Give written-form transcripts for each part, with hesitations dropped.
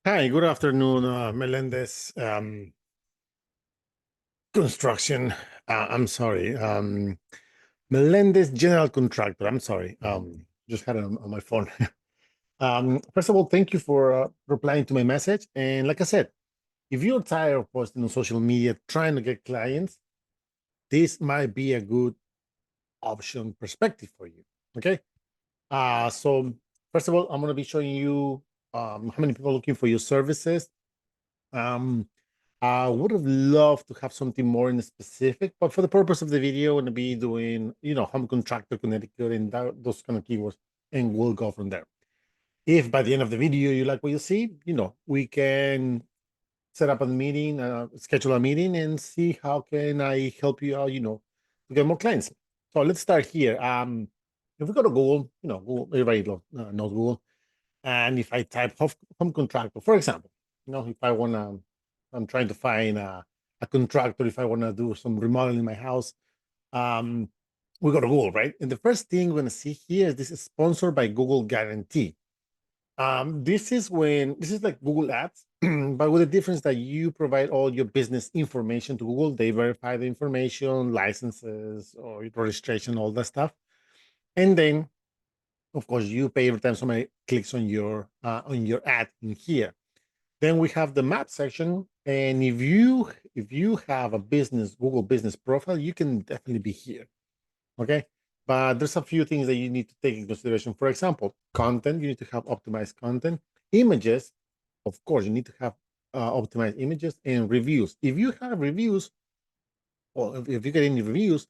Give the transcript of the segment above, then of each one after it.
Hi, good afternoon, Melendez Construction. I'm sorry, Melendez General Contractor. I'm sorry. Just had it on my phone. First of all, thank you for replying to my message. And like I said, if you're tired of posting on social media trying to get clients, this might be a good option perspective for you. Okay. So first of all, I'm going to be showing you how many people are looking for your services. Um, I would have loved to have something more in specific, but for the purpose of the video, I'm gonna be doing, home contractor Connecticut and those kind of keywords, and we'll go from there. If by the end of the video you like what you see, we can set up a meeting, schedule a meeting, and see how can I help you out, to get more clients. So let's start here. If we go to Google, Google, everybody knows Google, and if I type home contractor, for example, if I wanna, I'm trying to find a contractor, if I wanna do some remodeling in my house, um, we go to Google, right? And the first thing we're gonna see here is this is sponsored by Google Guarantee. This is like Google Ads, but with the difference that you provide all your business information to Google, they verify the information, licenses, or registration, all that stuff, and then of course you pay every time somebody clicks on your ad in here. Then we have the map section, and if you have a business Google business profile, you can definitely be here. Okay, but there's a few things that you need to take in consideration. For example, content, you need to have optimized content. Images, of course, you need to have optimized images. And reviews, if you have reviews, or if you get any reviews,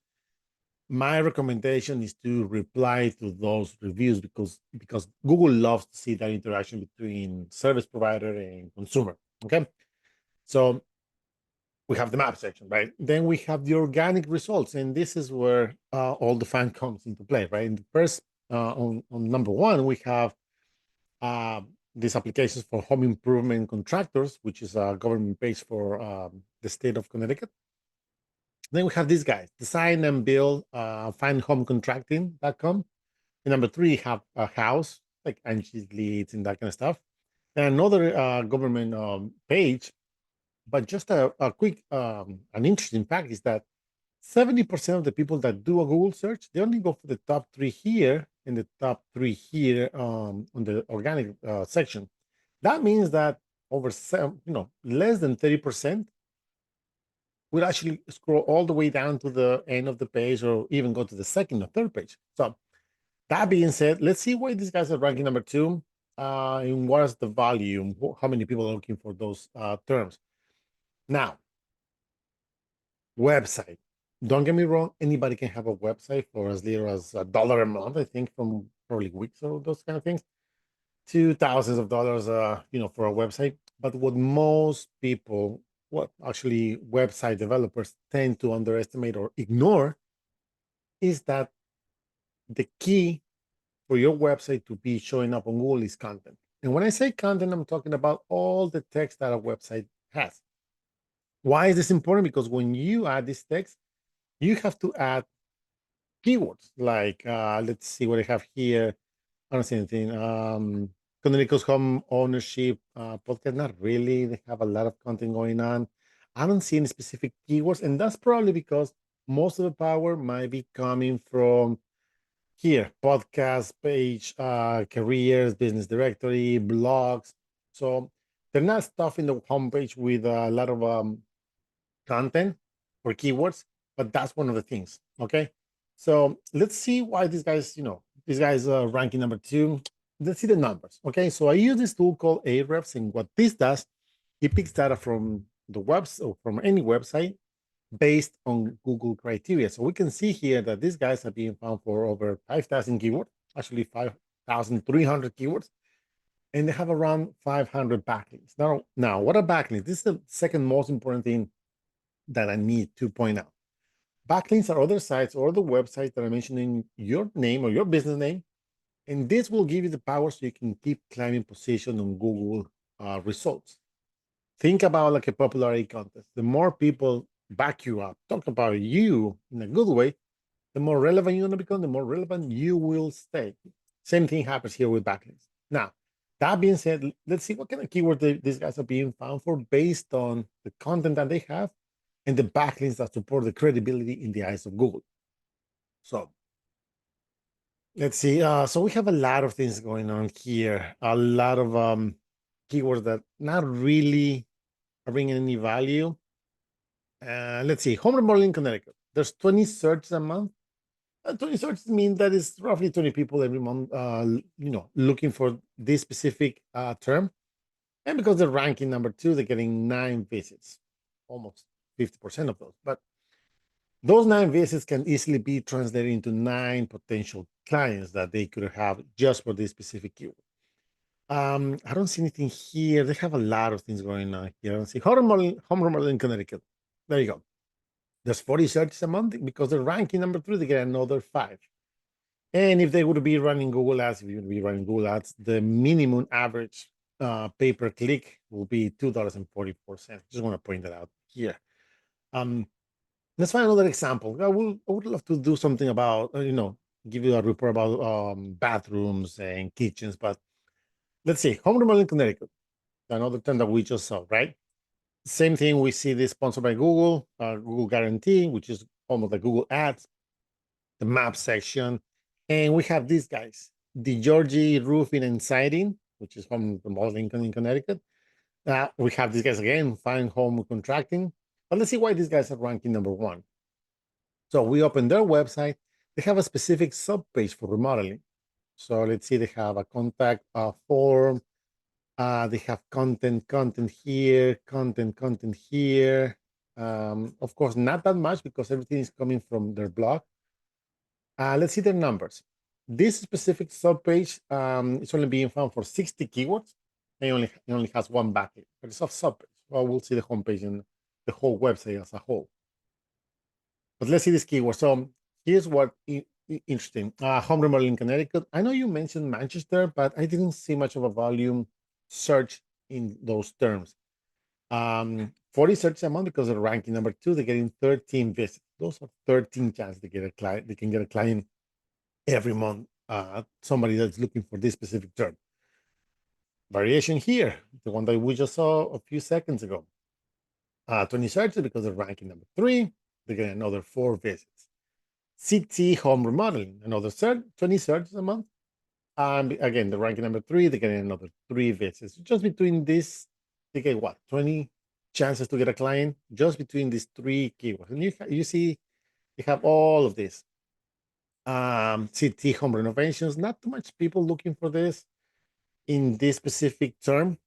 my recommendation is to reply to those reviews, because Google loves to see that interaction between service provider and consumer. Okay, so we have the map section, right? Then we have the organic results, and this is where all the fun comes into play, right? In the first, on number one, we have uh, these applications for home improvement contractors, which is a government page for the state of Connecticut. Then we have these guys, design and build, findhomecontracting.com. And number three, have a house, like Angie's Leads and that kind of stuff. And another government page. But just a quick, an interesting fact is that 70% of the people that do a Google search, they only go for the top three here and the top three here on the organic section. That means that less than 30% will actually scroll all the way down to the end of the page, or even go to the second or third page. So that being said, let's see why these guys are ranking number two, and what is the volume, how many people are looking for those terms. Now, website. Don't get me wrong, anybody can have a website for as little as $1 a month, I think, from probably weeks or those kind of things, to thousands of dollars, for a website. But what actually website developers tend to underestimate or ignore is that the key for your website to be showing up on Google is content. And when I say content, I'm talking about all the text that a website has. Why is this important? Because when you add this text, you have to add keywords like, let's see what I have here. I don't see anything. Connecticut's home ownership podcast. Not really. They have a lot of content going on. I don't see any specific keywords, and that's probably because most of the power might be coming from here: podcast page, careers, business directory, blogs. So they're not stuffing the homepage with a lot of content or keywords, but that's one of the things. Okay, so let's see why these guys are ranking number two. Let's see the numbers. Okay, so I use this tool called Ahrefs, and what this does, it picks data from the webs or from any website based on Google criteria. So we can see here that these guys are being found for over 5,000 keywords, actually 5,300 keywords, and they have around 500 backlinks. Now, what are backlinks? This is the second most important thing that I need to point out. Backlinks are other sites or the websites that are mentioning your name or your business name, and this will give you the power so you can keep climbing position on Google results. Think about like a popularity contest. The more people back you up, talk about you in a good way, the more relevant you're going to become, the more relevant you will stay. Same thing happens here with backlinks. Now, That being said, let's see what kind of keywords these guys are being found for based on the content that they have and the backlinks that support the credibility in the eyes of Google. So let's see. So we have a lot of things going on here. A lot of keywords that not really are bringing any value. Let's see. Home remodeling Connecticut. There's 20 searches a month. 20 searches mean that is roughly 20 people every month, looking for this specific term. And because they're ranking number 2, they're getting 9 visits, almost 50% of those. But those 9 visits can easily be translated into 9 potential clients that they could have just for this specific keyword. I don't see anything here. They have a lot of things going on here. I don't see home remodeling Connecticut. There you go. There's 40 searches a month because they're ranking number 3. They get another 5. And if they would be running Google Ads, if you would be running Google Ads, the minimum average pay per click will be $2.44. Just want to point that out here. Let's find another example. I would love to do something about, give you a report about bathrooms and kitchens, but let's see. Home remodeling Connecticut, another term that we just saw, right? Same thing. We see this sponsored by Google, Google Guarantee, which is almost like Google Ads, the map section. And we have these guys, the Georgie Roofing and Siding, which is home remodeling in Connecticut. We have these guys again, Fine Home Contracting. But let's see why these guys are ranking number 1. So we open their website. They have a specific subpage for remodeling. So let's see, they have a contact form. They have content here, content here. Of course, not that much because everything is coming from their blog. Let's see their numbers. This specific subpage is only being found for 60 keywords. It only has 1 backlink, but it's a subpage. Well, we'll see the homepage and the whole website as a whole. But let's see this keyword. So here's what interesting. Home remodeling Connecticut. I know you mentioned Manchester, but I didn't see much of a volume search in those terms. 40 searches a month because they're ranking number 2. They're getting 13 visits. Those are 13 chances to get a client. They can get a client every month. Somebody that's looking for this specific term. Variation here, the one that we just saw a few seconds ago. 20 searches because they're ranking number 3. They get another 4 visits. CT home remodeling, another 20 searches a month. Again, the ranking number 3, they're getting another 3 visits. Just between this, they get what? 20 chances to get a client just between these 3 keywords. And you see, you have all of this. CT home renovations, not too much people looking for this in this specific term.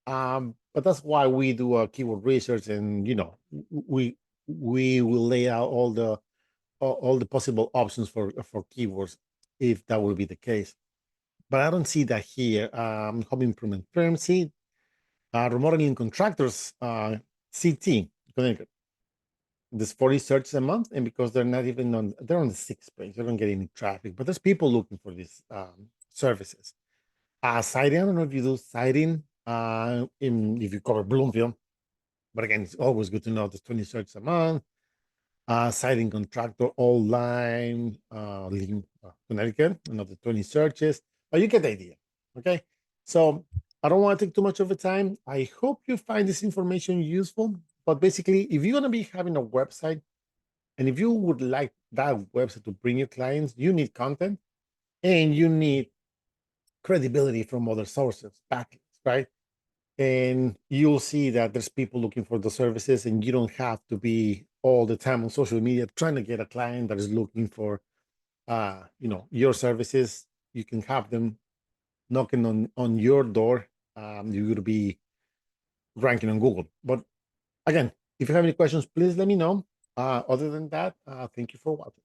But that's why we do a keyword research, and we will lay out all the possible options for keywords if that will be the case. But I don't see that here. Home improvement firms, see, remodeling contractors, CT, Connecticut. There's 40 searches a month, and because they're not even they're on the 6th page, they don't get any traffic, but there's people looking for these services. Siding, I don't know if you do siding, if you cover Bloomfield, but again, it's always good to know there's 20 searches a month. Siding contractor, online, Connecticut, another 20 searches, but you get the idea, okay? So I don't want to take too much of the time. I hope you find this information useful, but basically, if you're going to be having a website, and if you would like that website to bring you clients, you need content, and you need credibility from other sources, backlinks, right? And you'll see that there's people looking for the services, and you don't have to be all the time on social media trying to get a client that is looking for your services. You can have them knocking on your door. You're going to be ranking on Google. But again, if you have any questions, please let me know. Other than that, thank you for watching.